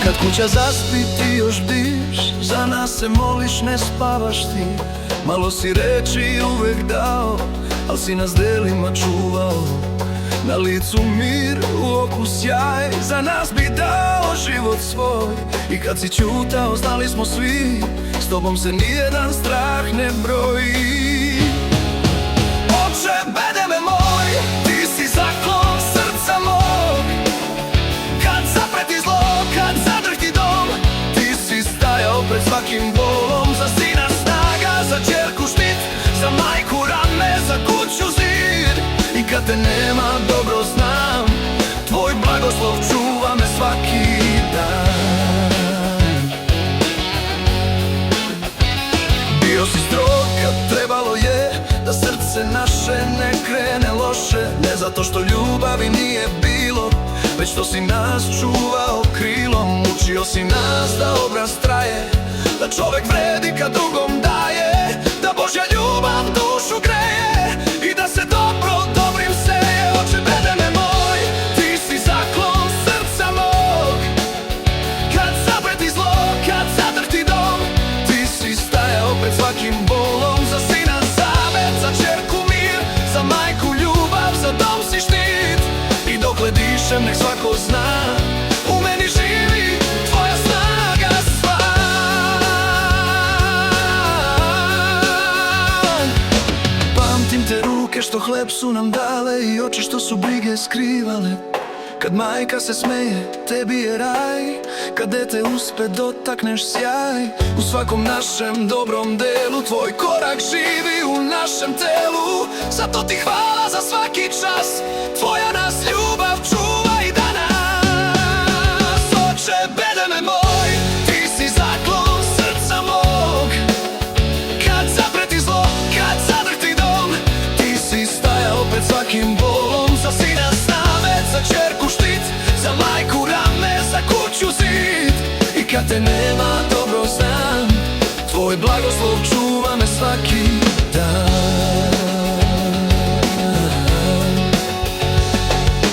Kad kuća zaspi ti još bdiš, za nas se moliš, ne spavaš ti. Malo si reči uvek dao, al si nas delima čuvao. Na licu mir, u oku sjaj, za nas bi dao život svoj. I kad si ćutao, znali smo svi, s tobom se nijedan strah ne broji. Oče, bedeme moj, ti si zaklon srca mog. Kad zapreti zlo, kad zadrhti dom, ti si stajao pred svakim bolom. Za sina snaga, za ćerku štit, za majku rame, za kuću zid. I kad te nema, dobro znam, tvoj blagoslov čuva me svaki dan. Bio si strog kad trebalo je, da srce naše ne krene loše. Ne zato što ljubavi nije bilo, već što si nas čuvao krilom. Učio si nas da obraz traje, da čovek vredi kad drugom daje, da Božja ljubav dušu greje i da se dobro dobrim seje. Oče, bedeme moj, ti si zaklon srca mog. Kad zapreti zlo, kad zadrhti dom, ti si stajao pred svakim bolom. Za sina zavet, za ćerku mir, za majku ljubav, za dom si štit. I dokle dišem nek svako zna, u meni živi tvoja snaga sva. Pamtim te ruke što hleb su nam dale i oči što su brige skrivale. Kad majka se smeje, tebi je raj. Kad dete uspe, dotakneš sjaj. U svakom našem dobrom delu tvoj korak živi u našem telu. Zato ti hvala za svaki čas, tvoja nas ljubav čuva i danas. Oče, bedeme moj, ti si zaklon srca mog. Kad zapreti zlo, kad zadrhti dom, ti si stajao pred svakim bolom. Za sina snavet, za ćerku štit, za majku rame, za kuću zid. I kad te nema, dobro znam, tvoj blagoslov čuva me svaki dan.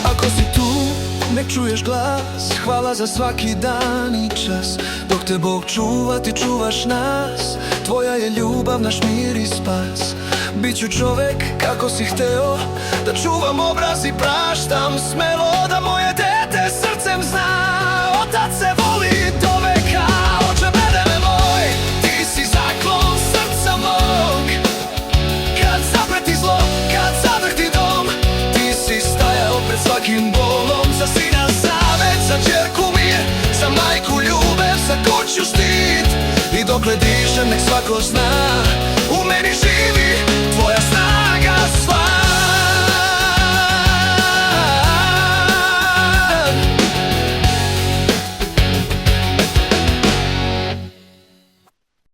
Ako si tu, nek čuješ glas, hvala za svaki dan i čas. Dok te Bog čuva, ti čuvaš nas, tvoja je ljubav, naš mir i spas. Biću čovek kako si hteo, da čuvam obraz i praštam smelo. Da moje dete srcem zna, otac se voli do veka. Oče, bedeme moj, ti si zaklon srca mog. Kad zapreti zlo, kad zadrhti dom, ti si stajao pred svakim bolom. Za sina zavet, za ćerku mir, za majku ljubav, za kuću štit. I dokle dišem nek svako zna, u meni živi